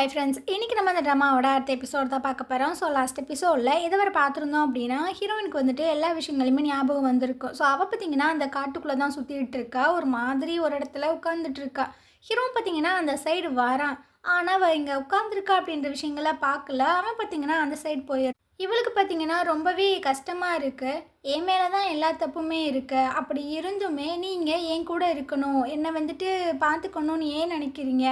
Hi friends, இன்றைக்கி நம்ம இந்த ட்ராமாவோட அடுத்த எபிசோட் தான் பார்க்க போகிறோம். ஸோ லாஸ்ட் எபிசோடில் இதை வரை பார்த்துருந்தோம் அப்படின்னா, ஹீரோயினுக்கு வந்துட்டு எல்லா விஷயங்களுமே ஞாபகம் வந்திருக்கும். ஸோ அவள் பார்த்திங்கன்னா அந்த காட்டுக்குள்ளே தான் சுற்றிட்டு இருக்கா, ஒரு மாதிரி ஒரு இடத்துல உட்காந்துட்டு இருக்கா. ஹீரோ பார்த்திங்கன்னா அந்த சைடு வரான், ஆனால் அவள் இங்கே உட்காந்துருக்கா அப்படின்ற விஷயங்களை பார்க்கல. அவன் பார்த்திங்கன்னா அந்த சைடு போயிடுறான். இவளுக்கு பார்த்திங்கன்னா ரொம்பவே கஷ்டமாக இருக்குது. என் மேலே தான் எல்லா தப்புமே இருக்குது. அப்படி இருந்துமே நீங்கள் என் கூட இருக்கணும், என்னை வந்துட்டு பார்த்துக்கணும்னு ஏன் நினைக்கிறீங்க?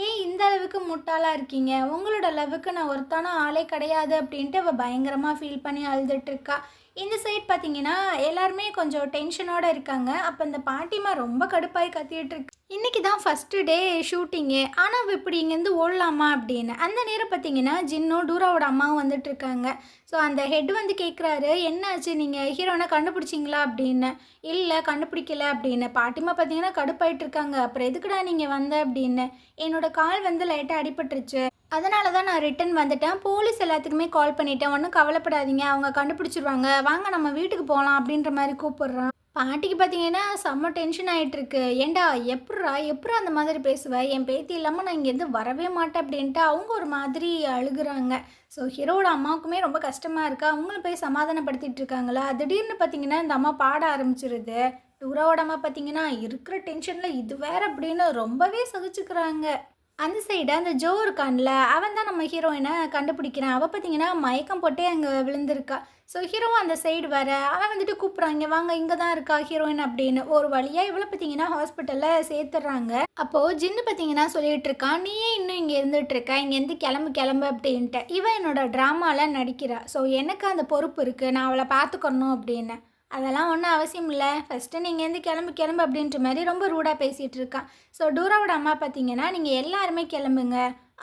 ஏன் இந்த அளவுக்கு முட்டாளாக இருக்கீங்க? உங்களோட லவ்வுக்கு நான் ஒருத்தான ஆளே கிடையாது அப்படின்ட்டு அவள் பயங்கரமாக ஃபீல் பண்ணி அழுதுட்டுருக்கா. இந்த சைட் பார்த்தீங்கன்னா எல்லாருமே கொஞ்சம் டென்ஷனோடு இருக்காங்க. அப்போ இந்த பாட்டிமா ரொம்ப கடுப்பாகி கத்திட்டு இருக்கு. இன்றைக்கி தான் ஃபஸ்ட்டு டே ஷூட்டிங்கு, ஆனால் அவள் இப்படி இங்கேருந்து ஓடலாமா அப்படின்னு. அந்த நேரம் பார்த்தீங்கன்னா ஜின்னும் டூராவோட அம்மாவும் வந்துட்டுருக்காங்க. ஸோ அந்த ஹெட் வந்து கேட்குறாரு, என்னாச்சு, நீங்கள் ஹீரோனை கண்டுபிடிச்சிங்களா அப்படின்னு. இல்லை கண்டுபிடிக்கல அப்படின்னு. பாட்டிமா பார்த்தீங்கன்னா கடுப்பாயிட்டு இருக்காங்க. அப்புறம் எதுக்குடா நீங்கள் வந்த அப்படின்னு. என்னோட கால் வந்து லைட்டாக அடிபட்டுருச்சு, அதனால தான் நான் ரிட்டன் வந்துட்டேன். போலீஸ் எல்லாத்துக்குமே கால் பண்ணிட்டேன், ஒன்றும் கவலைப்படாதீங்க, அவங்க கண்டுபிடிச்சிருவாங்க, வாங்க நம்ம வீட்டுக்கு போகலாம் அப்படின்ற மாதிரி கூப்பிடுறான். பாட்டிக்கு பார்த்தீங்கன்னா செம்ம டென்ஷன் ஆகிட்டுருக்கு. ஏண்டா எப்பட்றா அந்த மாதிரி பேசுவேன், என் பேத்தி இல்லாமல் நான் இங்கேருந்து வரவே மாட்டேன் அப்படின்ட்டு அவங்க ஒரு மாதிரி அழுகுறாங்க. ஸோ ஹீரோட அம்மாவுக்குமே ரொம்ப கஷ்டமாக இருக்கா. அவங்களும் போய் சமாதானப்படுத்திட்டு இருக்காங்களா. திடீர்னு பார்த்தீங்கன்னா இந்த அம்மா பாட ஆரம்பிச்சிருது. டூராவோட அம்மா பார்த்தீங்கன்னா இருக்கிற டென்ஷனில் இது வேற அப்படின்னு ரொம்பவே சகிச்சுக்கிறாங்க. அந்த சைடு அந்த ஜோ இருக்கான்ல, அவன் தான் நம்ம ஹீரோயினை கண்டுபிடிக்கிறான். அவள் பார்த்தீங்கன்னா மயக்கம் போட்டே அங்கே விழுந்திருக்கா. ஸோ ஹீரோவும் அந்த சைடு வர அவன் வந்துட்டு கூப்பிட்றாங்க, வாங்க இங்கே தான் இருக்கா ஹீரோயின் அப்படின்னு. ஒரு வழியாக இவ்வளோ பார்த்தீங்கன்னா ஹாஸ்பிட்டலில் சேர்த்துட்றாங்க. அப்போது ஜின்னு பார்த்தீங்கன்னா சொல்லிகிட்டு இருக்கான், நீயே இன்னும் இங்கே இருந்துகிட்ருக்க, இங்கேருந்து கிளம்பு அப்படின்ட்டு. இவன் என்னோட ட்ராமாவில் நடிக்கிறா. ஸோ எனக்கு அந்த பொறுப்பு இருக்குது, நான் அவளை பார்த்துக்கணும் அப்படின்னு. அதெல்லாம் ஒன்றும் அவசியம் இல்லை, ஃபஸ்ட்டு நீங்கள் வந்து கிளம்பு அப்படின்ற மாதிரி ரொம்ப ரூடாக பேசிகிட்டு இருக்கான். ஸோ டூராவோட அம்மா பார்த்தீங்கன்னா நீங்கள் எல்லாருமே கிளம்புங்க,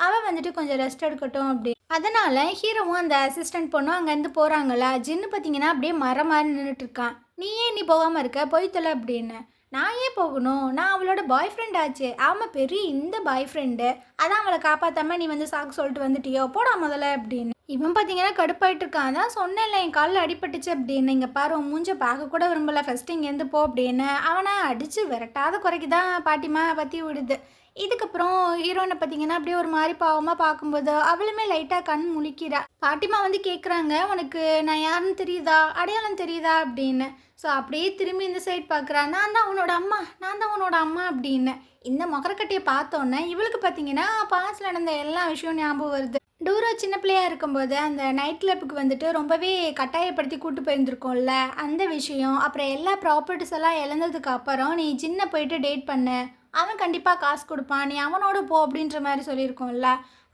அவள் வந்துட்டு கொஞ்சம் ரெஸ்ட் எடுக்கட்டும் அப்படி. அதனால் ஹீரோவும் அந்த அசிஸ்டன்ட் பொண்ணும் அங்கேருந்து போகிறாங்களா. ஜின்னு பார்த்தீங்கன்னா அப்படியே மரம் மாதிரி நின்றுட்டுருக்கான். நீ ஏன் நீ போகாமல் இருக்க, போய்த்தல அப்படின்னு. நான் ஏன் போகணும், நான் அவளோட பாய் ஃப்ரெண்ட் ஆச்சு. ஆமாம் பெரிய இந்த பாய் ஃப்ரெண்டு, அதான் அவளை காப்பாற்றாமல் நீ வந்து சாக்கு சொல்லிட்டு வந்துட்டியோ, போடா முதல்ல அப்படின்னு. இவன் பார்த்தீங்கன்னா கடுப்பாயிட்டு இருக்கான். அதான் சொன்னேன்ல என் காலில் அடிபட்டுச்சு அப்படின்னு. இங்கே பாரு உன் மூஞ்ச பார்க்க கூட விரும்பலை, ஃபஸ்ட்டு இங்கேருந்து போ அப்படின்னு. அவனை அடித்து விரட்டாத குறைக்கு தான் பாட்டிமா பற்றி விடுது. இதுக்கப்புறம் ஹீரோனை பார்த்தீங்கன்னா அப்படியே ஒரு மாதிரி பாவமாக பார்க்கும்போது அவளுமே லைட்டாக கண் முழிக்கிறா. பாட்டிமா வந்து கேட்குறாங்க, உனக்கு நான் யாருன்னு தெரியுதா, அடையாளம் தெரியுதா அப்படின்னு. ஸோ அப்படியே திரும்பி இந்த சைட் பார்க்குறா, நான் தான் உன்னோட அம்மா அப்படின்னு. இந்த மொகரக்கட்டையை பார்த்தோன்னே இவளுக்கு பார்த்தீங்கன்னா பாஸ்டில் நடந்த எல்லா விஷயம் ஞாபகம் வருது. டூரா சின்ன பிள்ளையாக இருக்கும்போது அந்த நைட் கிளப்புக்கு வந்துட்டு ரொம்பவே கட்டாயப்படுத்தி கூட்டு போயிருந்துருக்கோம்ல, அந்த விஷயம். அப்புறம் எல்லா ப்ராப்பர்ட்டிஸ் எல்லாம் இழந்ததுக்கு அப்புறம் நீ சின்ன போயிட்டு டேட் பண்ண, அவன் கண்டிப்பாக காசு கொடுப்பான், நீ அவனோட போ அப்படின்ற மாதிரி சொல்லியிருக்கோம்ல,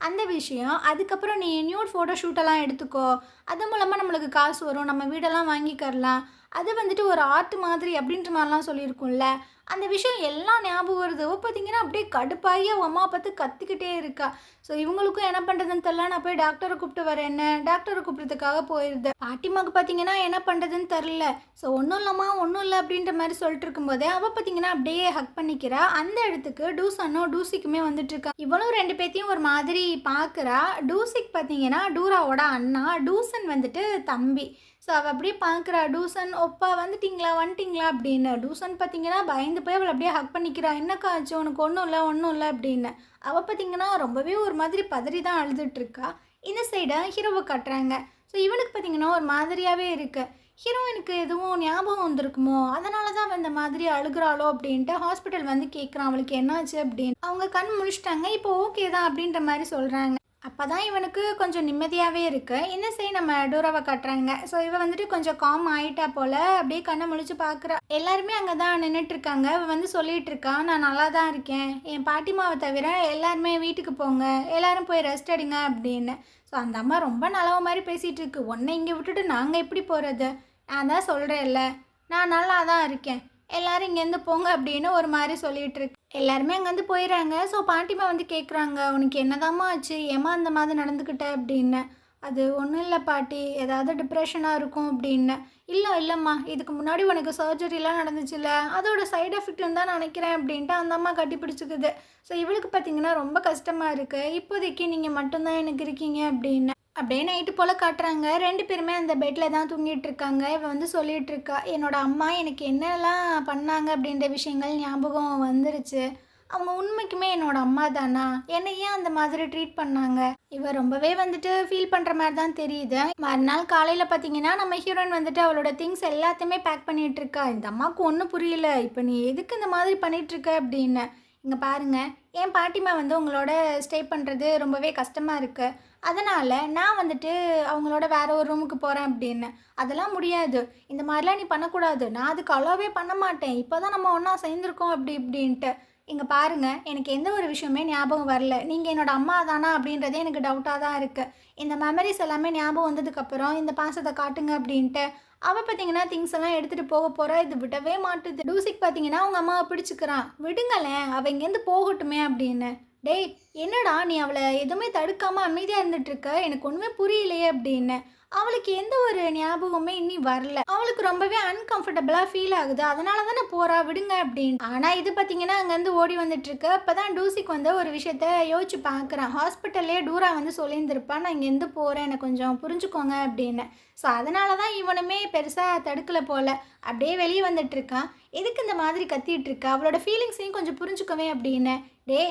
அந்த விஷயம். அதுக்கப்புறம் நீ நியூட் ஃபோட்டோ ஷூட்டெல்லாம் எடுத்துக்கோ, அது மூலமாக நம்மளுக்கு காசு வரும், நம்ம வீடெல்லாம் வாங்கிக்கரலாம், அது வந்துட்டு ஒரு ஆர்ட் மாதிரி அப்படின்ற மாதிரிலாம் சொல்லியிருக்கோம்ல, அந்த விஷயம் எல்லாம் ஞாபகம் வருது. பார்த்தீங்கன்னா அப்படியே கடுப்பாகி அவன் அம்மா பார்த்து கத்திக்கிட்டே இருக்கா. ஸோ இவங்களுக்கும் என்ன பண்ணுறதுன்னு தெரில. நான் போய் டாக்டரை கூப்பிட்டு வரேன், என்ன டாக்டரை கூப்பிட்றதுக்காக போயிடுது. பாட்டிமாவுக்கு பார்த்தீங்கன்னா என்ன பண்ணுறதுன்னு தெரில. ஸோ ஒன்றும் இல்லை அப்படின்ற மாதிரி சொல்லிட்டு இருக்கும்போதே அவள் பார்த்தீங்கன்னா அப்படியே ஹக் பண்ணிக்கிறா. அந்த இடத்துக்கு டூசனும் டூசிக்குமே வந்துட்டுருக்கா. இவளும் ரெண்டு பேர்த்தையும் ஒரு மாதிரி பார்க்குறா. டூசிக்கு பார்த்தீங்கன்னா டூராவோட அண்ணா, டூசன் வந்துட்டு தம்பி. ஸோ அவள் அப்படியே பார்க்குறா, டூசன் ஒப்பா வந்துட்டிங்களா அப்படின்னு. டூசன் பார்த்தீங்கன்னா பயந்து போய் அவளை அப்படியே ஹக் பண்ணிக்கிறா. என்னக்கா ஆச்சு, உனக்கு ஒன்றும் இல்லை அப்படின்னு. அவள் பார்த்தீங்கன்னா ரொம்பவே ஒரு மாதிரி பதறி தான் அழுதுட்டுருக்கா. இந்த சைடை ஹீரோவை கட்டுறாங்க. ஸோ இவனுக்கு பார்த்தீங்கன்னா ஒரு மாதிரியாகவே இருக்குது. ஹீரோயினுக்கு எதுவும் ஞாபகம் வந்திருக்குமோ, அதனால தான் அவன் இந்த மாதிரி அழுகிறாளோ அப்படின்ட்டு ஹாஸ்பிட்டல் வந்து கேட்குறான் அவளுக்கு என்னாச்சு அப்படின்னு. அவங்க கண் முழிச்சிட்டாங்க, இப்போ ஓகே தான் அப்படின்ற மாதிரி சொல்கிறாங்க. அப்போ தான் இவனுக்கு கொஞ்சம் நிம்மதியாகவே இருக்குது. இந்த சைடு நம்ம டூராவை காட்டுறாங்க. ஸோ இவன் வந்துட்டு கொஞ்சம் காம் ஆகிட்டா போல் அப்படியே கண்ணை முழிச்சு பார்க்குறா. எல்லாருமே அங்கே தான் நின்றுட்டுருக்காங்க. இவன் வந்து சொல்லிகிட்டு இருக்கான், நான் நல்லா தான் இருக்கேன், என் பாட்டிமாவை தவிர எல்லாருமே வீட்டுக்கு போங்க, எல்லோரும் போய் ரெஸ்ட் எடுங்க அப்படின்னு. ஸோ அந்த அம்மா ரொம்ப நல்லவ மாதிரி பேசிகிட்டு இருக்கு. உன்னை இங்கே விட்டுட்டு நாங்கள் எப்படி போகிறது, நான் தான் சொல்கிறேன்ல நான் நல்லா தான் இருக்கேன், எல்லோரும் இங்கேருந்து போங்க அப்படின்னு ஒரு மாதிரி சொல்லிகிட்டு இருக்கு. எல்லாருமே அங்கேருந்து போயிடறாங்க. ஸோ பாட்டிமா வந்து கேட்குறாங்க, உனக்கு என்னதாம்மா ஆச்சு, ஏமா அந்த மாதிரி நடந்துக்கிட்ட அப்படின்னு. அது ஒன்றும் இல்லை பாட்டி, ஏதாவது டிப்ரெஷனாக இருக்கும் அப்படின்னு. இல்லைம்மா, இதுக்கு முன்னாடி உனக்கு சர்ஜரிலாம் நடந்துச்சுல்ல, அதோட சைடு எஃபெக்ட்னு தான் நினைக்கிறேன் அப்படின்ட்டு அந்த அம்மா கட்டி பிடிச்சிக்குது. ஸோ இவளுக்கு பார்த்தீங்கன்னா ரொம்ப கஷ்டமாக இருக்குது. இப்போதைக்கு நீங்கள் மட்டும்தான் எனக்கு இருக்கீங்க அப்படின்னு. அப்படியே நைட்டு போல் காட்டுறாங்க. ரெண்டு பேருமே அந்த பெட்டில் தான் தூங்கிட்டு இருக்காங்க. இவன் வந்து சொல்லிகிட்டு இருக்கா, என்னோடய அம்மா எனக்கு என்னெல்லாம் பண்ணாங்க அப்படின்ற விஷயங்கள் ஞாபகம் வந்துருச்சு. அவங்க உண்மைக்குமே என்னோட அம்மா தானா? என்னை ஏன் அந்த மாதிரி ட்ரீட் பண்ணாங்க? இவ ரொம்பவே வந்துட்டு ஃபீல் பண்ணுற மாதிரி தான் தெரியுது. மறுநாள் காலையில் பார்த்தீங்கன்னா நம்ம ஹீரோயின் வந்துட்டு அவளோட திங்ஸ் எல்லாத்தையுமே பேக் பண்ணிகிட்டு இருக்கா. இந்த அம்மாவுக்கு ஒன்றும் புரியல, இப்போ நீ எதுக்கு இந்த மாதிரி பண்ணிகிட்ருக்க அப்படின்னு. இங்கே பாருங்கள், என் பாட்டிமா வந்து உங்களோட ஸ்டே பண்ணுறது ரொம்பவே கஷ்டமாக இருக்குது, அதனால் நான் வந்துட்டு அவங்களோட வேறு ஒரு ரூமுக்கு போகிறேன் அப்படின்னு. அதெல்லாம் முடியாது, இந்த மாதிரிலாம் நீ பண்ணக்கூடாது, நான் அதுக்கு அலோவே பண்ண மாட்டேன், இப்போ தான் நம்ம ஒன்றா சேர்ந்துருக்கோம் அப்படி இப்படின்ட்டு. இங்கே பாருங்கள், எனக்கு எந்த ஒரு விஷயமே ஞாபகம் வரல, நீங்கள் என்னோடய அம்மா தானா அப்படின்றதே எனக்கு டவுட்டாக தான் இருக்குது. இந்த மெமரிஸ் எல்லாமே ஞாபகம் வந்ததுக்கப்புறம் இந்த பாசத்தை காட்டுங்க அப்படின்ட்டு அவள் பார்த்தீங்கன்னா திங்ஸ் எல்லாம் எடுத்துகிட்டு போக போகிறா. இது விடவே மாட்டுது. டூசிக் பார்த்தீங்கன்னா அவங்க அம்மாவை பிடிச்சிக்கிறான். விடுங்களேன், அவள் இங்கேருந்து போகட்டுமே அப்படின்னு. டேய், என்னடா நீ அவளை எதுவுமே தடுக்காமல் அமைதியாக இருந்துகிட்ருக்க, எனக்கு ஒன்றுமே புரியலையே அப்படின்னு. அவளுக்கு எந்த ஒரு ஞாபகமே இன்னி வரல. அவளுக்கு ரொம்பவே அன்கம்ஃபர்டபுளாக ஃபீல் ஆகுது, அதனால தானே போகிறா, விடுங்க அப்படின்னு. ஆனால் இது பார்த்தீங்கன்னா அங்கேருந்து ஓடி வந்துட்டுருக்கு. அப்போ தான் டூசிக் வந்து ஒரு விஷயத்த யோசிச்சு பார்க்குறான். ஹாஸ்பிட்டல்லே டூரா வந்து சொல்லியிருந்திருப்பான், நான் இங்கேருந்து போகிறேன், எனக்கு கொஞ்சம் புரிஞ்சுக்கோங்க அப்படின்னு. ஸோ அதனால தான் இவனுமே பெருசாக தடுக்கலை போல், அப்படியே வெளியே வந்துட்டுருக்கான். எதுக்கு இந்த மாதிரி கத்திட்டு இருக்கா, அவளோட ஃபீலிங்ஸையும் கொஞ்சம் புரிஞ்சுக்கவே அப்படின்னு. டே,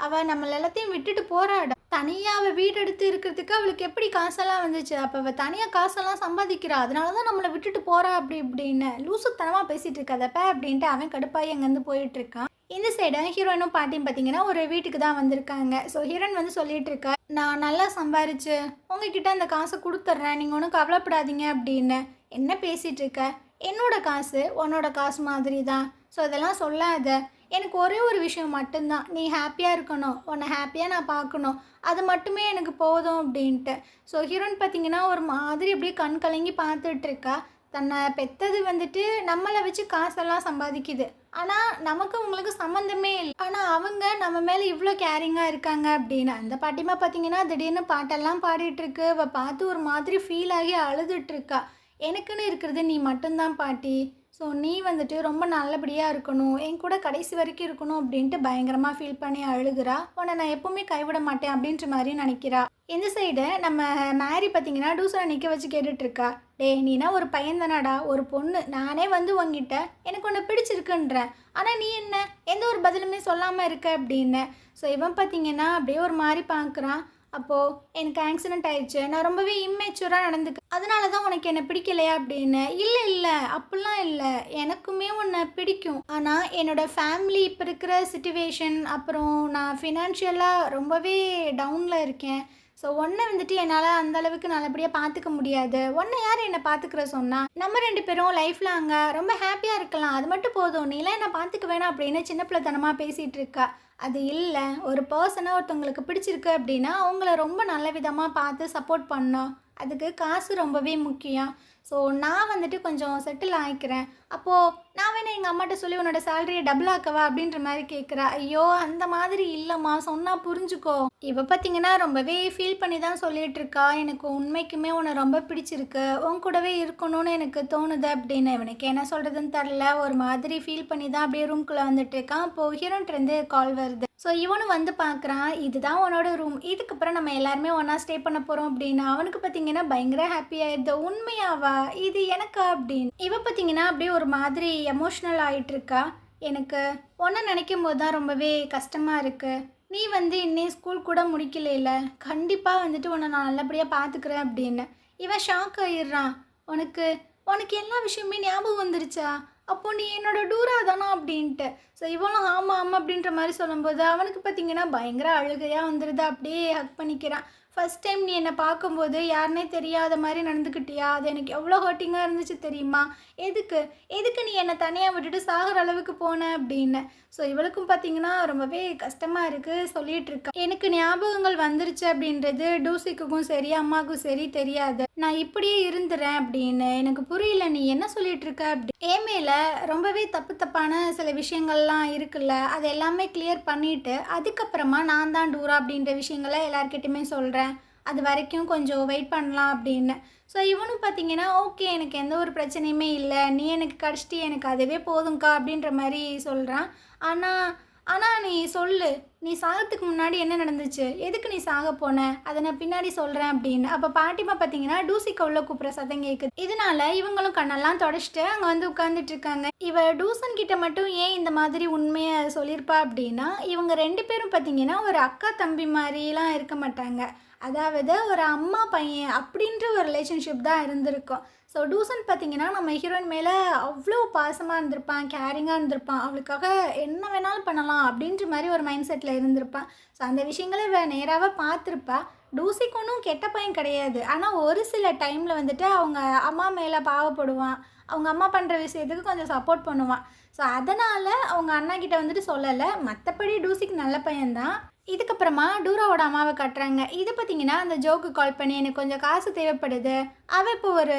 அவ நம்மள எல்லாத்தையும் விட்டுட்டு போறாடா. தனியாக அவள் வீடு எடுத்து இருக்கிறதுக்கு அவளுக்கு எப்படி காசெல்லாம் வந்துச்சு? அப்போ அவள் தனியாக காசெல்லாம் சம்பாதிக்கிறா, அதனால தான் நம்மளை விட்டுட்டு போகிறா அப்படி இப்படின்னு லூசுத்தனமாக பேசிகிட்டு இருக்காதப்ப அப்படின்ட்டு அவன் கடுப்பாகி அங்கேருந்து போயிட்டுருக்கான். இந்த சைடு ஹீரோயினும் பாட்டியும் பார்த்தீங்கன்னா ஒரு வீட்டுக்கு தான் வந்திருக்காங்க. ஸோ ஹீரோயின் வந்து சொல்லிட்டு இருக்கா, நான் நல்லா சம்பாரிச்சு உங்ககிட்ட அந்த காசை கொடுத்துட்றேன், நீங்கள் ஒன்றும் கவலைப்படாதீங்க அப்படின்னு. என்ன பேசிகிட்டு இருக்க? என்னோட காசு உன்னோட காசு மாதிரி தான். ஸோ இதெல்லாம் சொல்லாத, எனக்கு ஒரே ஒரு விஷயம் மட்டும்தான், நீ ஹாப்பியாக இருக்கணும், உன்னை ஹாப்பியாக நான் பார்க்கணும், அது மட்டுமே எனக்கு போதும் அப்படின்ட்டு. ஸோ ஹீரோயின் பார்த்தீங்கன்னா ஒரு மாதிரி அப்படியே கண் கலங்கி பார்த்துட்ருக்கா. தன்னை பெற்றது வந்துட்டு நம்மளை வச்சு காசெல்லாம் சம்பாதிக்குது, ஆனால் நமக்கு உங்களுக்கு சம்மந்தமே இல்லை, ஆனால் அவங்க நம்ம மேலே இவ்வளோ கேரிங்காக இருக்காங்க அப்படின்னு. அந்த பாட்டிமா பார்த்தீங்கன்னா திடீர்னு பாட்டெல்லாம் பாடிட்டுருக்கு. அவள் பார்த்து ஒரு மாதிரி ஃபீல் ஆகி அழுதுட்ருக்கா. எனக்குன்னு இருக்கிறது நீ மட்டும்தான் பாட்டி, ஸோ நீ வந்துட்டு ரொம்ப நல்லபடியாக இருக்கணும், என் கூட கடைசி வரைக்கும் இருக்கணும் அப்படின்ட்டு பயங்கரமாக ஃபீல் பண்ணி அழுகிறா. உன்னை நான் எப்போவுமே கைவிட மாட்டேன் அப்படின்ற மாதிரி நினைக்கிறா. இந்த சைடு நம்ம மேரி பார்த்தீங்கன்னா டூசரை நிற்க வச்சு கேட்டுட்ருக்கா. டே, நீனா ஒரு பையன் தானாடா, ஒரு பொண்ணு, நானே வந்து உங்ககிட்ட எனக்கு ஒன்று பிடிச்சிருக்குன்றேன், ஆனால் நீ என்ன எந்த ஒரு பதிலுமே சொல்லாமல் இருக்க அப்படின்னு. ஸோ இவன் பார்த்தீங்கன்னா அப்படியே ஒரு மாதிரி பார்க்குறான். அப்போது எனக்கு ஆக்சிடெண்ட் ஆயிடுச்சு, நான் ரொம்பவே இம்மெச்சூராக நடந்துக்க, அதனால தான் உனக்கு என்னை பிடிக்கலையா அப்படின்னு. இல்லை இல்லை, அப்படிலாம் இல்லை, எனக்குமே உன்னை பிடிக்கும், ஆனால் என்னோடய ஃபேமிலி இப்போ இருக்கிற சிச்சுவேஷன், அப்புறம் நான் ஃபினான்ஷியலாக ரொம்பவே டவுனில் இருக்கேன். ஸோ ஒன்றை வந்துட்டு என்னால் அந்தளவுக்கு நல்லபடியாக பார்த்துக்க முடியாது. ஒன்றை யார் என்னை பார்த்துக்கிற சொன்னால், நம்ம 2 பேரும் லைஃப்பில் அங்கே ரொம்ப ஹாப்பியாக இருக்கலாம், அது மட்டும் போதும், நீலாம் என்னை பார்த்துக்க வேணாம் அப்படின்னு சின்ன பிள்ளைத்தனமாக பேசிகிட்டு இருக்கா. அது இல்லை, ஒரு பர்சனை ஒருத்தவங்களுக்கு பிடிச்சிருக்கு அப்படின்னா அவங்கள ரொம்ப நல்ல விதமாக பார்த்து சப்போர்ட் பண்ணோம், அதுக்கு காசு ரொம்பவே முக்கியம். ஸோ நான் வந்துட்டு கொஞ்சம் செட்டில் ஆகிக்கிறேன், அப்போது நான் வேணா எங்கள் அம்மாட்ட சொல்லி உன்னோட சேலரியை டபுள் ஆக்கவா அப்படின்ற மாதிரி கேட்குறா. ஐயோ, அந்த மாதிரி இல்லைம்மா, சொன்னால் புரிஞ்சுக்கோ. இப்போ பார்த்தீங்கன்னா ரொம்பவே ஃபீல் பண்ணி தான் சொல்லிகிட்டு இருக்கா. எனக்கு உண்மைக்குமே உன்னை ரொம்ப பிடிச்சிருக்கு, உன் கூடவே இருக்கணும்னு எனக்கு தோணுது அப்படின்னு. இவனுக்கு என்ன சொல்கிறதுன்னு தெரில, ஒரு மாதிரி ஃபீல் பண்ணி தான் அப்படியே ரூம்குள்ளே வந்துட்டு இருக்கான். அப்போது ஹீரோன்ட்லேருந்து கால் வருது. ஸோ இவனும் வந்து பார்க்குறான், இதுதான் உன்னோட ரூம், இதுக்கப்புறம் நம்ம எல்லாருமே ஒன்றா ஸ்டே பண்ண போகிறோம் அப்படின்னு. அவனுக்கு பார்த்தீங்கன்னா பயங்கர ஹாப்பியாகிடுது. உண்மையாவா, இது எனக்கா அப்படின்னு. இவ பார்த்தீங்கன்னா அப்படியே ஒரு மாதிரி எமோஷ்னல் ஆகிட்டுருக்கா. எனக்கு ஒன்றை நினைக்கும் போது தான் ரொம்பவே கஷ்டமாக இருக்குது. நீ வந்து இன்னும் ஸ்கூல் கூட முடிக்கலையில, கண்டிப்பாக வந்துட்டு உன்னை நான் நல்லபடியாக பார்த்துக்கிறேன் அப்படின்னு. இவன் ஷாக் ஆகிடுறான். உனக்கு உனக்கு எல்லா விஷயமே ஞாபகம் வந்துருச்சா, அப்போது நீ என்னோட டூரா தானா அப்படின்ட்டு. ஸோ இவனும் ஆமாம் ஆமாம் அப்படின்ற மாதிரி சொல்லும்போது அவனுக்கு பார்த்தீங்கன்னா பயங்கர அழுகையாக வந்துடுது. அப்படியே ஹக் பண்ணிக்கிறான். ஃபஸ்ட் டைம் நீ என்னை பார்க்கும்போது யாருனே தெரியாத மாதிரி நடந்துக்கிட்டியா, அது எனக்கு எவ்வளோ ஹர்ட்டிங்காக இருந்துச்சு தெரியுமா, எதுக்கு எதுக்கு நீ என்னை தனியாக விட்டுட்டு சாகிற அளவுக்கு போன அப்படின்னு. ஸோ இவளுக்கும் பார்த்தீங்கன்னா ரொம்பவே கஷ்டமாக இருக்குது, சொல்லிகிட்ருக்கா. எனக்கு ஞாபகங்கள் வந்துருச்சு அப்படின்றது டூசிக்குக்கும் சரி அம்மாவுக்கும் சரி தெரியாது, நான் இப்படியே இருந்துறேன் அப்படின்னு. எனக்கு புரியல நீ என்ன சொல்லிகிட்டு இருக்க அப்படி. என் மேலே ரொம்பவே தப்பான சில விஷயங்கள்லாம் இருக்குல்ல, அது எல்லாமே கிளியர் பண்ணிவிட்டு அதுக்கப்புறமா நான் தான் டூரா அப்படின்ற விஷயங்களை எல்லாருக்கிட்டையுமே சொல்கிறேன், அது வரைக்கும் கொஞ்சம் வெயிட் பண்ணலாம் அப்படின்னு. ஸோ இவனும் பார்த்தீங்கன்னா ஓகே, எனக்கு எந்த ஒரு பிரச்சனையுமே இல்லை, நீ எனக்கு கிடச்சிட்டு எனக்கு அதுவே போதும்க்கா அப்படின்ற மாதிரி சொல்கிறான். ஆனால் ஆனால் நீ சொல்லு, நீ சாகறதுக்கு முன்னாடி என்ன நடந்துச்சு, எதுக்கு நீ சாக போன, அதை நான் பின்னாடி சொல்கிறேன் அப்படின்னு. அப்போ பாட்டிமா பார்த்தீங்கன்னா டூசிக்க உள்ள கூப்பிட்ற சத்தம் கேட்குது. இதனால இவங்களும் கண்ணெல்லாம் தொடச்சிட்டு அங்கே வந்து உட்காந்துட்டு இருக்காங்க. இவ டூசன் கிட்ட மட்டும் ஏன் இந்த மாதிரி உண்மையை சொல்லியிருப்பா அப்படின்னா, இவங்க 2 பேரும் பார்த்தீங்கன்னா ஒரு அக்கா தம்பி மாதிரிலாம் இருக்க மாட்டாங்க. அதாவது ஒரு அம்மா பையன் அப்படின்ற ஒரு ரிலேஷன்ஷிப் தான் இருந்திருக்கும். ஸோ டூசன் பார்த்தீங்கன்னா நம்ம ஹீரோயின் மேலே அவ்வளோ பாசமாக இருந்திருப்பான், கேரிங்காக இருந்திருப்பான், அவளுக்காக என்ன வேணாலும் பண்ணலாம் அப்படின்ற மாதிரி ஒரு மைண்ட் செட்டில் இருந்திருப்பான். ஸோ அந்த விஷயங்களை நேராக பார்த்துருப்பா. டூசிக்கு ஒன்றும் கெட்ட பையன் கிடையாது. ஆனால் ஒரு சில டைமில் வந்துட்டு அவங்க அம்மா மேலே பாவப்படுவான், அவங்க அம்மா பண்ணுற விஷயத்துக்கு கொஞ்சம் சப்போர்ட் பண்ணுவான். ஸோ அதனால் அவங்க அண்ணா கிட்ட வந்துட்டு சொல்லலை. மற்றபடி டூசிக்கு நல்ல பையன்தான். இதுக்கப்புறமா டூராவோட அம்மாவை காட்டுறாங்க. இது பார்த்தீங்கன்னா அந்த ஜோக்கு கால் பண்ணி எனக்கு கொஞ்சம் காசு தேவைப்படுது, அவள் இப்போ ஒரு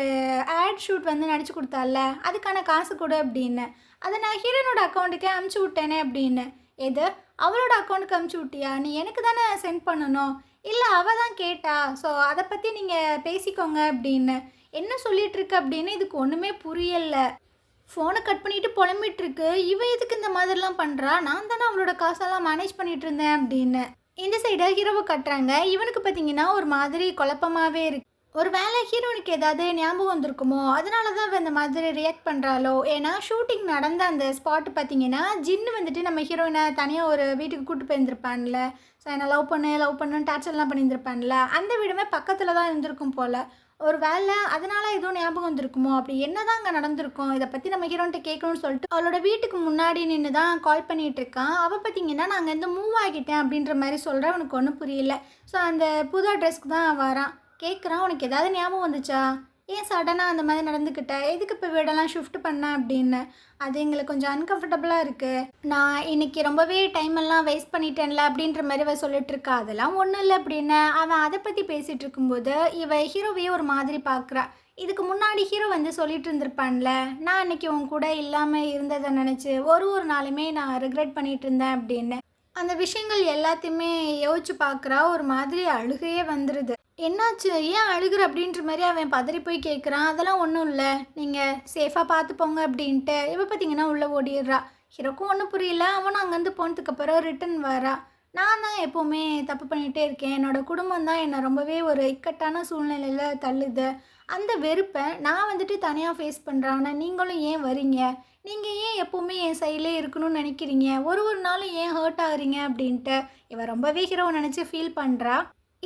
ஆட் ஷூட் வந்து நடிச்சு கொடுத்தால, அதுக்கான காசு கொடு அப்படின்னு. அதை நான் ஹீரோனோட அக்கௌண்ட்டுக்கே அமுச்சு விட்டேனே அப்படின்னு. எது, அவளோட அக்கௌண்ட்டுக்கு அமுச்சு விட்டியா? நீ எனக்கு தானே சென்ட் பண்ணணும். இல்லை, அவள் தான் கேட்டா, ஸோ அதை பற்றி நீங்கள் பேசிக்கோங்க அப்படின்னு. என்ன சொல்லிட்டு இருக்கு அப்படின்னு இதுக்கு ஒன்றுமே புரியலை. ஃபோனை கட் பண்ணிவிட்டு புலம்பிட்டுருக்கு. இவன் எதுக்கு இந்த மாதிரிலாம் பண்ணுறா, நான் தானே அவளோட காசெல்லாம் மேனேஜ் பண்ணிகிட்டு இருந்தேன் அப்படின்னு. இந்த சைடாக ஹீரோவை கட்டுறாங்க. இவனுக்கு பார்த்தீங்கன்னா ஒரு மாதிரி குழப்பமாகவே இருக்கு. ஒரு வேளை ஹீரோனுக்கு ஏதாவது ஞாபகம் வந்திருக்குமோ, அதனால தான் அவன் இந்த மாதிரி ரியாக்ட் பண்ணுறாளோ. ஏன்னா ஷூட்டிங் நடந்த அந்த ஸ்பாட்டு பார்த்தீங்கன்னா ஜின்னு வந்துட்டு நம்ம ஹீரோயினை தனியாக ஒரு வீட்டுக்கு கூப்பிட்டு போயிருந்துருப்பான்ல. ஸோ என்னை லவ் பண்ணுன்னு டார்ச்சர்லாம் பண்ணியிருந்திருப்பான்ல, அந்த வீடுமே பக்கத்தில் தான் இருந்திருக்கும் போல். ஒரு வேளை அதனால எதுவும் ஞாபகம் வந்திருக்குமோ, அப்படி என்ன தான் அங்கே நடந்திருக்கும், இதை பற்றி நம்ம ஹீரோன்ட்ட கேட்கணும்னு சொல்லிட்டு அவளோட வீட்டுக்கு முன்னாடி நின்று தான் கால் பண்ணிகிட்டு இருக்கான். அவள் பார்த்தீங்கன்னா நான் அங்கேருந்து மூவ் ஆகிட்டேன் அப்படின்ற மாதிரி சொல்கிறேன். அவனுக்கு ஒன்றும் புரியல. ஸோ அந்த புது அட்ரஸ்க்கு தான் வரான். கேட்குறான், உனக்கு ஏதாவது ஞாபகம் வந்துச்சா, ஏன் சடனாக அந்த மாதிரி நடந்துக்கிட்ட, எதுக்கு இப்போ வீடெல்லாம் ஷிஃப்ட் பண்ணேன் அப்படின்னு. அது எங்களுக்கு கொஞ்சம் அன்கம்ஃபர்டபுளாக இருக்குது, நான் இன்றைக்கி ரொம்பவே டைம் எல்லாம் வேஸ்ட் பண்ணிட்டேன்ல அப்படின்ற மாதிரி அவள் சொல்லிட்டுருக்கா. அதெல்லாம் ஒன்றும் இல்லை அப்படின்னு அவன் அதை பற்றி பேசிகிட்டு இருக்கும்போது இவ ஹீரோவையே ஒரு மாதிரி பார்க்குறா. இதுக்கு முன்னாடி ஹீரோ வந்து சொல்லிட்டு இருந்திருப்பான்ல, நான் அன்றைக்கி உன் கூட இல்லாமல் இருந்ததை நினச்சி ஒரு நாளுமே நான் ரிக்ரெட் பண்ணிகிட்டு இருந்தேன் அப்படின்னு. அந்த விஷயங்கள் எல்லாத்தையுமே யோசிச்சு பார்க்குறா. ஒரு மாதிரி அழுகையே வந்துடுது. என்னாச்சு, ஏன் அழுகுற அப்படின்ற மாதிரி அவன் பதறி போய் கேட்குறான். அதெல்லாம் ஒன்றும் இல்லை, நீங்கள் சேஃபாக பார்த்துப்போங்க அப்படின்ட்டு இவ பார்த்தீங்கன்னா உள்ளே ஓடிடுறா. ஹீரோக்கும் ஒன்றும் புரியல. அவனும் அங்கேருந்து போனதுக்கப்புறம் ரிட்டன் வரா. நான் தான் எப்போவுமே தப்பு பண்ணிகிட்டே இருக்கேன், என்னோடய குடும்பம் தான் என்னை ரொம்பவே ஒரு இக்கட்டான சூழ்நிலையில் தள்ளுது, அந்த வெறுப்பை நான் வந்துட்டு தனியாக ஃபேஸ் பண்ணுறேன். ஆனால் நீங்களும் ஏன் வரீங்க, நீங்கள் ஏன் எப்போவுமே என் சைட்லே இருக்கணும்னு நினைக்கிறீங்க, ஒரு நாளும் ஏன் ஹர்ட் ஆகுறீங்க அப்படின்ட்டு இவன் ரொம்பவே ஹீரோவை நினச்சி ஃபீல் பண்ணுறா.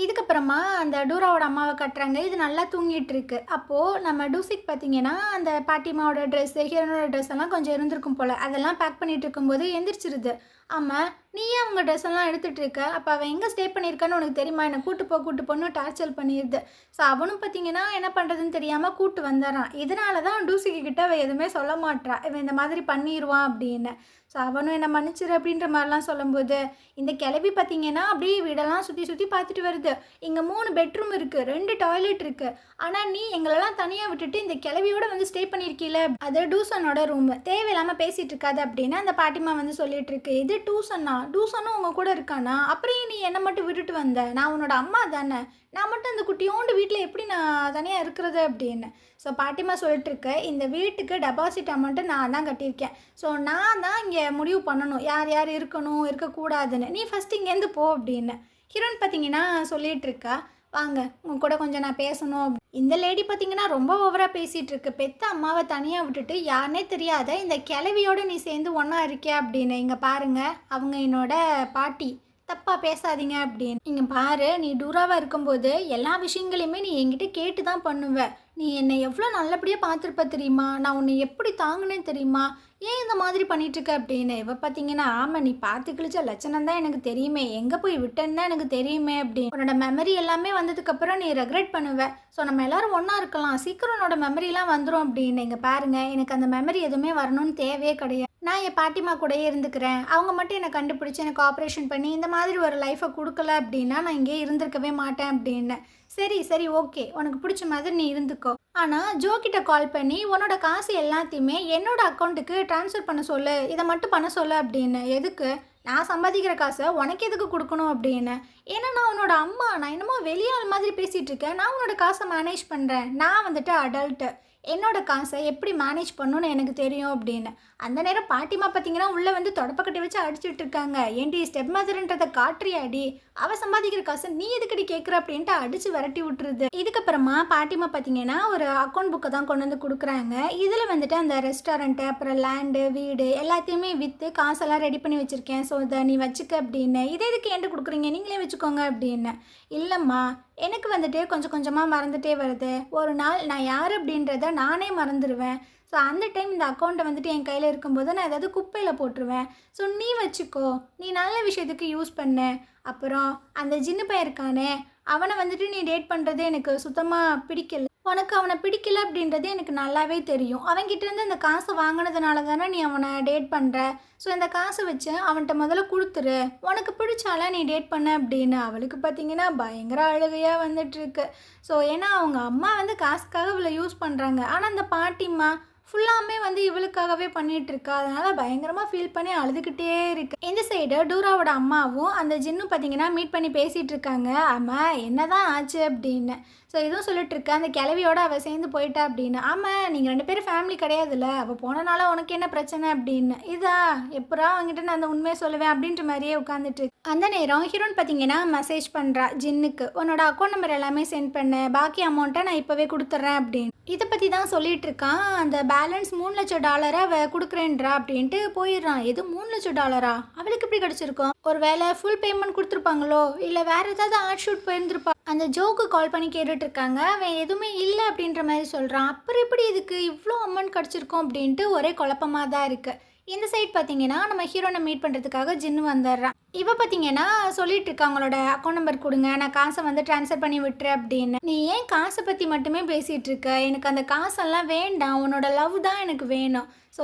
இதுக்கப்புறமா அந்த டூராவோட அம்மாவை கட்டுறாங்க. இது நல்லா தூங்கிட்டு இருக்கு. அப்போது நம்ம டூசிக் பார்த்தீங்கன்னா அந்த பாட்டிமாவோட ட்ரெஸ்ஸு, ஹீரோனோட ட்ரெஸ் எல்லாம் கொஞ்சம் இருந்திருக்கும் போல். அதெல்லாம் பேக் பண்ணிகிட்டு இருக்கும்போது எந்திரிச்சிருது. ஆமாம், நீ ஏன் அவங்க ட்ரெஸ் எல்லாம் எடுத்துகிட்டு இருக்க, அப்போ அவன் எங்கே ஸ்டே பண்ணியிருக்கான்னு உனக்கு தெரியுமா, என்னை கூட்டு போன்னு டார்ச்சர் பண்ணிடுது. ஸோ அவனும் பார்த்தீங்கன்னா என்ன பண்ணுறதுன்னு தெரியாமல் கூட்டு வந்துடுறான். இதனால தான் டூசிக்கு கிட்ட அவன் எதுவுமே சொல்ல மாட்றா, இவன் இந்த மாதிரி பண்ணிடுவான் அப்படின்னு. ஸோ அவனும் என்னை மன்னிச்சிரு அப்படின்ற மாதிரிலாம் சொல்லும்போது இந்த கிளவி பார்த்தீங்கன்னா அப்படியே வீடெல்லாம் சுற்றி சுற்றி பார்த்துட்டு வருது. இங்கே 3 பெட்ரூம் இருக்குது, 2 டாய்லெட் இருக்குது, ஆனால் நீ எங்களெல்லாம் தனியாக விட்டுட்டு இந்த கிளவியோட வந்து ஸ்டே பண்ணியிருக்கீல, அது டூசனோட ரூமு, தேவையில்லாமல் பேசிகிட்டு இருக்காது அப்படின்னு அந்த பாட்டிமா வந்து சொல்லிட்டு இருக்கு. இது டூசனும் உங்கள் கூட இருக்கானா, அப்புறம் நீ என்னை மட்டும் விட்டுட்டு வந்த, நான் உன்னோட அம்மா தானே, நான் மட்டும் அந்த குட்டியோண்டு வீட்டில் எப்படி நான் தனியாக இருக்கிறது அப்படின்னு. ஸோ பாட்டிமா சொல்லிட்டுருக்கு, இந்த வீட்டுக்கு டெபாசிட் அமௌண்ட்டு நான் தான் கட்டியிருக்கேன். ஸோ நான் தான் இங்கே முடிவு பண்ணணும் யார் யார் இருக்கணும் இருக்கக்கூடாதுன்னு, நீ ஃபஸ்ட்டு இங்கேருந்து போ அப்படின்னு. ஹீரோயின் பார்த்தீங்கன்னா சொல்லிகிட்ருக்கா, வாங்க உங்கள் கூட கொஞ்சம் நான் பேசணும். இந்த லேடி பார்த்தீங்கன்னா ரொம்ப ஓவராக பேசிகிட்டு இருக்கு. பெத்த அம்மாவை தனியாக விட்டுட்டு யாருனே தெரியாத இந்த கிளவியோடு நீ சேர்ந்து ஒன்றா இருக்கியா அப்படின்னு. இங்கே பாருங்கள், அவங்க என்னோட பாட்டி, தப்பாக பேசாதீங்க அப்படின்னு. இங்கே பாரு, நீ டூராவாக இருக்கும்போது எல்லா விஷயங்களையுமே நீ என்கிட்ட கேட்டு தான் பண்ணுவ. நீ என்னை எவ்வளோ நல்லபடியாக பார்த்துருப்ப தெரியுமா, நான் உன்னை எப்படி தாங்கினேன்னு தெரியுமா, ஏன் இந்த மாதிரி பண்ணிகிட்ருக்க அப்படின்னு. இவ பார்த்தீங்கன்னா, ஆமாம் நீ பார்த்து கிழிச்ச லட்சணம் தான் எனக்கு தெரியுமே, எங்கே போய் விட்டேன்னு தான் எனக்கு தெரியுமே அப்படின்னு. உன்னோட மெமரி எல்லாமே வந்ததுக்கப்புறம் நீ ரெக்ரெட் பண்ணுவேன். ஸோ நம்ம எல்லோரும் ஒன்றா இருக்கலாம், சீக்கிரம் உன்னோட மெமரிலாம் வந்துடும் அப்படின்னு. இங்கே பாருங்கள், எனக்கு அந்த மெமரி எதுவுமே வரணும்னு தேவையே கிடையாது. நான் என் பாட்டிமா கூடயே இருந்துக்கிறேன், அவங்க மட்டும் என்னை கண்டுபிடிச்சி எனக்கு ஆப்ரேஷன் பண்ணி இந்த மாதிரி ஒரு லைஃப்பை கொடுக்கல அப்படின்னா நான் இங்கே இருந்திருக்கவே மாட்டேன் அப்படின்னு. சரி சரி ஓகே, உனக்கு பிடிச்ச மாதிரி நீ இருந்துக்கோ, ஆனால் ஜோ கிட்ட கால் பண்ணி உன்னோட காசு எல்லாத்தையுமே என்னோட அக்கௌண்ட்டுக்கு ட்ரான்ஸ்ஃபர் பண்ண சொல்லு, இதை மட்டும் பண்ண சொல்லு அப்படின்னு. எதுக்கு, நான் சம்பாதிக்கிற காசை உனக்கு எதுக்கு கொடுக்கணும் அப்படின்னு. ஏன்னா நான் உன்னோட அம்மா, நான் என்னமோ வெளியாள் மாதிரி பேசிகிட்டு இருக்கேன், நான் உன்னோட காசை மேனேஜ் பண்ணுறேன், நான் வந்துட்டு அடல்ட்டு, என்னோட காசை எப்படி மேனேஜ் பண்ணணும்னு எனக்கு தெரியும் அப்படின்னு. அந்த நேரம் பாட்டிமா பார்த்தீங்கன்னா உள்ளே வந்து தொடப்பக்கட்டை வச்சு அடிச்சுட்டு இருக்காங்க. ஏன்டி ஸ்டெப் மதர்ன்றதை காட்டுறியாடி, அவள் சம்பாதிக்கிற காசை நீ எதுக்கடி கேட்குற அப்படின்ட்டு அடித்து விரட்டி விட்டுருது. இதுக்கப்புறமா பாட்டிமா பார்த்தீங்கன்னா ஒரு அக்கௌண்ட் புக்கை தான் கொண்டு வந்து கொடுக்குறாங்க. இதில் வந்துட்டு அந்த ரெஸ்டாரண்ட்டு அப்புறம் லேண்டு வீடு எல்லாத்தையுமே விற்று காசெல்லாம் ரெடி பண்ணி வச்சுருக்கேன், ஸோ இதை நீ வச்சுக்க அப்படின்னு. இதை எதுக்கு என்கிட்ட கொடுக்குறீங்க, நீங்களே வச்சுக்கோங்க அப்படின்னு. இல்லைம்மா, எனக்கு வந்துட்டு கொஞ்சம் கொஞ்சமாக மறந்துட்டே வருது. ஒரு நாள் நான் யார் அப்படின்றத நானே மறந்துடுவேன். ஸோ அந்த டைம் இந்த அக்கௌண்ட்டை வந்துட்டு என் கையில் இருக்கும்போது நான் ஏதாவது குப்பையில் போட்டுருவேன். ஸோ நீ வச்சுக்கோ, நீ நல்ல விஷயத்துக்கு யூஸ் பண்ணு. அப்புறம் அந்த ஜின்னு பையன் இருக்கானே, அவனை வந்துட்டு நீ டேட் பண்ணுறது எனக்கு சுத்தமாக பிடிக்கல. உனக்கு அவனை பிடிக்கல அப்படின்றது எனக்கு நல்லாவே தெரியும். அவன்கிட்டேருந்து இந்த காசை வாங்கினதுனால தானே நீ அவனை டேட் பண்ணுற. ஸோ இந்த காசை வச்சு அவன்கிட்ட முதல்ல கொடுத்துரு, உனக்கு பிடிச்சால நீ டேட் பண்ண அப்படின்னு. அவளுக்கு பார்த்தீங்கன்னா பயங்கர அழுகையாக வந்துட்டுருக்கு. ஸோ ஏன்னா அவங்க அம்மா வந்து காசுக்காக இவளை யூஸ் பண்ணுறாங்க. ஆனால் அந்த பாட்டிம்மா ஃபுல்லாமே வந்து இவளுக்காகவே பண்ணிகிட்டு இருக்கா. அதனால் பயங்கரமாக ஃபீல் பண்ணி அழுதுகிட்டே இருக்கு. இந்த சைடு டூராவோட அம்மாவும் அந்த ஜின்னும் பார்த்தீங்கன்னா மீட் பண்ணி பேசிகிட்டு இருக்காங்க. ஆமாம், என்ன தான் ஆச்சு அப்படின்னு. ஸோ இதுவும் சொல்லிட்டு இருக்கா, அந்த கிளவியோட அவள் சேர்ந்து போயிட்டா அப்படின்னு. ஆமாம், நீங்கள் 2 பேரும் ஃபேமிலி கிடையாதுல்ல, அவள் போனனால உனக்கு என்ன பிரச்சனை அப்படின்னு. இதா எப்பரா அவங்ககிட்ட நான் அந்த உண்மையை சொல்லுவேன் அப்படின்ற மாதிரியே உட்காந்துட்டு இருக்கு. அந்த நேரம் ஹீரோன் பார்த்தீங்கன்னா மெசேஜ் பண்ணுறா ஜின்னுக்கு, உன்னோட அக்கௌண்ட் நம்பர் எல்லாமே சென்ட் பண்ணு, பாக்கி அமௌண்ட்டை நான் இப்போவே கொடுத்துட்றேன் அப்படின்னு. இதை பற்றி தான் சொல்லிட்டு இருக்கான். அந்த பேலன்ஸ் $3,00,000 அவள் கொடுக்குறேன்றா அப்படின்ட்டு போயிடுறான். எது $3,00,000? அவளுக்கு இப்படி கிடச்சிருக்கோம். ஒரு வேலை ஃபுல் பேமெண்ட் கொடுத்துருப்பாங்களோ, இல்லை வேறு ஏதாவது ஆர்ட் ஷூட் போயிருந்துருப்பா. அந்த ஜோக்கு கால் பண்ணி கேட்டுட்டு இருக்காங்க. அவன் எதுவுமே இல்லை அப்படின்ற மாதிரி சொல்கிறான். அப்புறம் எப்படி இதுக்கு இவ்வளோ அமௌண்ட் கிடச்சிருக்கோம் அப்படின்ட்டு ஒரே குழப்பமாக தான் இருக்குது. இந்த சைட் பார்த்தீங்கன்னா நம்ம ஹீரோனை மீட் பண்ணுறதுக்காக ஜின்னு வந்துடுறான். இவ பார்த்தீங்கன்னா சொல்லிட்டு இருக்கா, அவங்களோட அக்கௌண்ட் நம்பர் கொடுங்க, நான் காசை வந்து ட்ரான்ஸ்ஃபர் பண்ணி விட்டுரு அப்படின்னு. நீ ஏன் காசை பற்றி மட்டுமே பேசிகிட்டு இருக்க, எனக்கு அந்த காசெல்லாம் வேண்டாம், உன்னோட லவ் தான் எனக்கு வேணும். ஸோ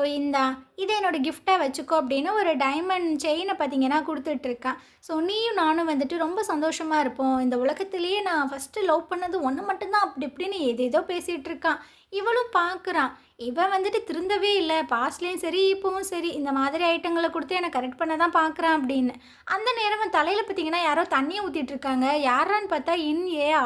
இதை என்னோடய கிஃப்டாக வச்சுக்கோ அப்படின்னு ஒரு டைமண்ட் செயினை பார்த்தீங்கன்னா கொடுத்துட்ருக்கான். ஸோ நீயும் நானும் வந்துட்டு ரொம்ப சந்தோஷமாக இருப்போம். இந்த உலகத்திலேயே நான் ஃபஸ்ட்டு லவ் பண்ணது ஒன்று மட்டும்தான் அப்படி இப்படின்னு ஏதேதோ பேசிகிட்டு இருக்கான். இவளும் பார்க்குறான். இவன் வந்துட்டு திருந்தவே இல்லை, பாஸ்ட்லேயும் சரி இப்போவும் சரி இந்த மாதிரி ஐட்டங்களை கொடுத்து என்னை கரெக்ட் பண்ண தான் பார்க்குறான் அப்படின்னு. அந்த நேரம் தலையில் பார்த்தீங்கன்னா யாரோ தண்ணியை ஊற்றிட்டுருக்காங்க. யாரான்னு பார்த்தா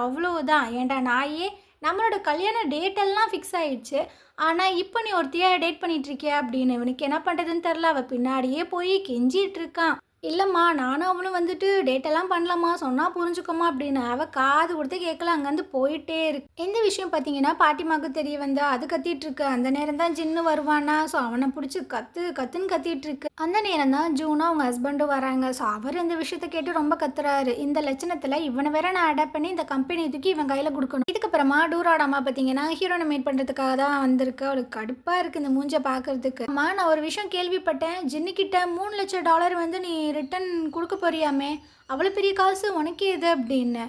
அவ்வளோதான். ஏண்டா நாயே, நம்மளோட கல்யாண டேட்டெல்லாம் ஃபிக்ஸ் ஆகிடுச்சு, ஆனால் இப்போ நீ ஒருத்தையா டேட் பண்ணிகிட்ருக்கியா அப்படின்னு. இவனுக்கு என்ன பண்ணுறதுன்னு தெரில. அவள் பின்னாடியே போய் கெஞ்சிகிட்டு இருக்கான். இல்லைம்மா, நானும் அவளும் வந்துட்டு டேட்டெல்லாம் பண்ணலாமா, சொன்னால் புரிஞ்சுக்கோமா அப்படின்னு. அவள் காது கொடுத்து கேட்கல, அங்கேருந்து போயிட்டே இருக்கு. இந்த விஷயம் பார்த்தீங்கன்னா பாட்டிமாவுக்கு தெரிய வந்தா அது கத்திட்டு இருக்கு. அந்த நேரம் தான் ஜின்னு வருவானா. ஸோ அவனை பிடிச்சி கத்துன்னு கத்திட்டு இருக்கு. அந்த நேரம் தான் ஜூனா அவங்க ஹஸ்பண்டும் வராங்க. ஸோ அவர் இந்த விஷயத்த கேட்டு ரொம்ப கத்துறாரு. இந்த லட்சணத்தில் இவனை வேற நான் அடாப்ட் பண்ணி இந்த கம்பெனி தூக்கி இவன் கையில் கொடுக்கணும். இதுக்கப்புறமா டூரோட அம்மா பார்த்தீங்கன்னா ஹீரோனை மீட் பண்ணுறதுக்காக தான் வந்திருக்கு. அவளுக்கு கடுப்பாக இருக்குது இந்த மூஞ்சை பார்க்கறதுக்கு. அம்மா, நான் ஒரு விஷயம் கேள்விப்பட்டேன், ஜின்னுக்கிட்ட $3,00,000 வந்து நீ ரிட்டன் கொடுக்க போறியாமே, அவ்வளோ பெரிய காசு உனக்கே இது அப்படின்னு.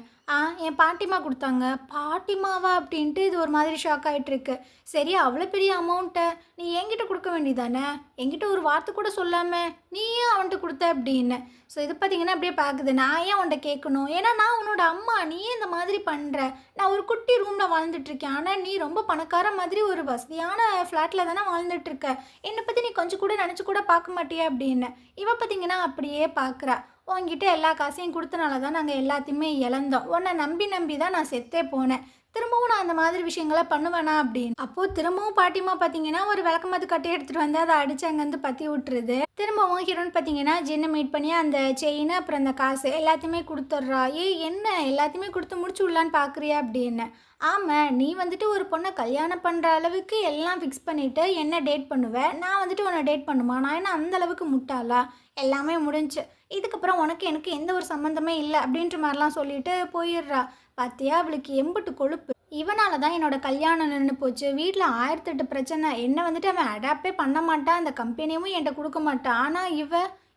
என் பாட்டிமா கொடுத்தாங்க. பாட்டிமாவா அப்படின்ட்டு இது ஒரு மாதிரி ஷாக் ஆகிட்டுருக்கு. சரி, அவ்வளோ பெரிய அமௌண்ட்டை நீ என்கிட்ட கொடுக்க வேண்டியதானே, என்கிட்ட ஒரு வார்த்தை கூட சொல்லாமல் நீ ஏன் அவன்கிட்ட கொடுத்த அப்படின்னு. ஸோ இது பார்த்தீங்கன்னா அப்படியே பார்க்குது, நான் ஏன் அவன்கிட்ட கேட்கணும், ஏன்னா நான் உன்னோட அம்மா, நீ ஏன் இந்த மாதிரி பண்ணுற. நான் ஒரு குட்டி ரூமில் வாழ்ந்துட்டுருக்கேன், ஆனால் நீ ரொம்ப பணக்கார மாதிரி ஒரு வசதியான ஃப்ளாட்டில் தானே வாழ்ந்துட்டுருக்க. என்னை பற்றி நீ கொஞ்சம் கூட நினச்சி கூட பார்க்க மாட்டியா அப்படின்னு. இவன் பார்த்தீங்கன்னா அப்படியே பார்க்குறா. உங்ககிட்ட எல்லா காசையும் கொடுத்தனால தான் நாங்கள் எல்லாத்தையுமே இழந்தோம், உன்னை நம்பி தான் நான் செத்தே போனேன், திரும்பவும் நான் அந்த மாதிரி விஷயங்களை பண்ணுவேனா அப்படின்னு. அப்போது திரும்பவும் பாட்டிமா பார்த்தீங்கன்னா ஒரு விளக்கமாத்து கட்டி எடுத்துகிட்டு வந்து அதை அடித்து அங்கேருந்து பற்றி விட்டுருது. திரும்பவும் ஹீரோன் பார்த்தீங்கன்னா ஜின்னை மீட் பண்ணி அந்த செயின் அப்புறம் அந்த காசு எல்லாத்தையுமே கொடுத்துட்றா. என்ன எல்லாத்தையுமே கொடுத்து முடிச்சு விடலான்னு பார்க்குறியா அப்படின்னு. ஆமாம், நீ வந்துட்டு ஒரு பொண்ணை கல்யாணம் பண்ணுற அளவுக்கு எல்லாம் ஃபிக்ஸ் பண்ணிவிட்டு என்ன டேட் பண்ணுவேன், நான் வந்துட்டு உன்னை டேட் பண்ணுமா, நான் என்ன அந்த அளவுக்கு முட்டாளா, எல்லாமே முடிஞ்சு, இதுக்கப்புறம் உனக்கு எனக்கு எந்த ஒரு சம்மந்தமே இல்லை அப்படின்ற மாதிரிலாம் சொல்லிட்டு போயிடுறா. பார்த்தியா, அவளுக்கு எம்புட்டு கொழுப்பு. இவனால தான் என்னோட கல்யாணம் நின்று போச்சு, வீட்டில் 1008 பிரச்சனை, என்னை வந்துட்டு அவன் அடாப்டே பண்ண மாட்டான், அந்த கம்பெனியும் என்கிட்ட கொடுக்க மாட்டான். ஆனால்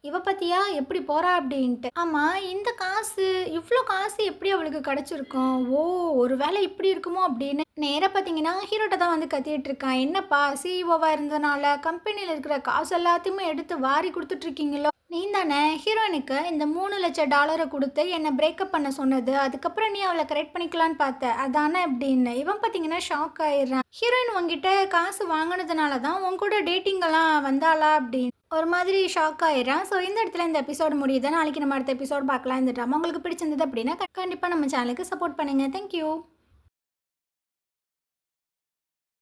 இவ பற்றியா எப்படி போகிறா அப்படின்ட்டு. ஆமாம், இந்த காசு இவ்வளோ காசு எப்படி அவளுக்கு கிடச்சிருக்கும், ஒரு வேளை இப்படி இருக்குமோ அப்படின்னு நேராக பார்த்தீங்கன்னா ஹீரோட்ட தான் வந்து கத்திட்டு இருக்கான். என்னப்பா, சிஇஓவாக இருந்தனால கம்பெனியில் இருக்கிற காசு எல்லாத்தையுமே எடுத்து வாரி கொடுத்துட்ருக்கீங்களோ, நீ தானே ஹீரோயினுக்கு இந்த $3,00,000 கொடுத்து என்னை பிரேக்கப் பண்ண சொன்னது, அதுக்கப்புறம் நீ அவளை கரெக்ட் பண்ணிக்கலான்னு பார்த்த அதானே அப்படின்னு. இவன் பார்த்தீங்கன்னா ஷாக் ஆயிடுறான். ஹீரோயின் உங்ககிட்ட காசு வாங்கினதுனால தான் உன் கூட டேட்டிங்கெல்லாம் வந்தாளா அப்படின்னு ஒரு மாதிரி ஷாக் ஆயிடுறான். ஸோ இந்த இடத்துல இந்த எபிசோடு முடியுது. நாளைக்கு நம்ம அடுத்த எபிசோடு பார்க்கலாம். இந்த ட்ராமா உங்களுக்கு பிடிச்சிருந்தது அப்படின்னா கண்டிப்பாக நம்ம சேனலுக்கு சப்போர்ட் பண்ணுங்கள். தேங்க்யூ.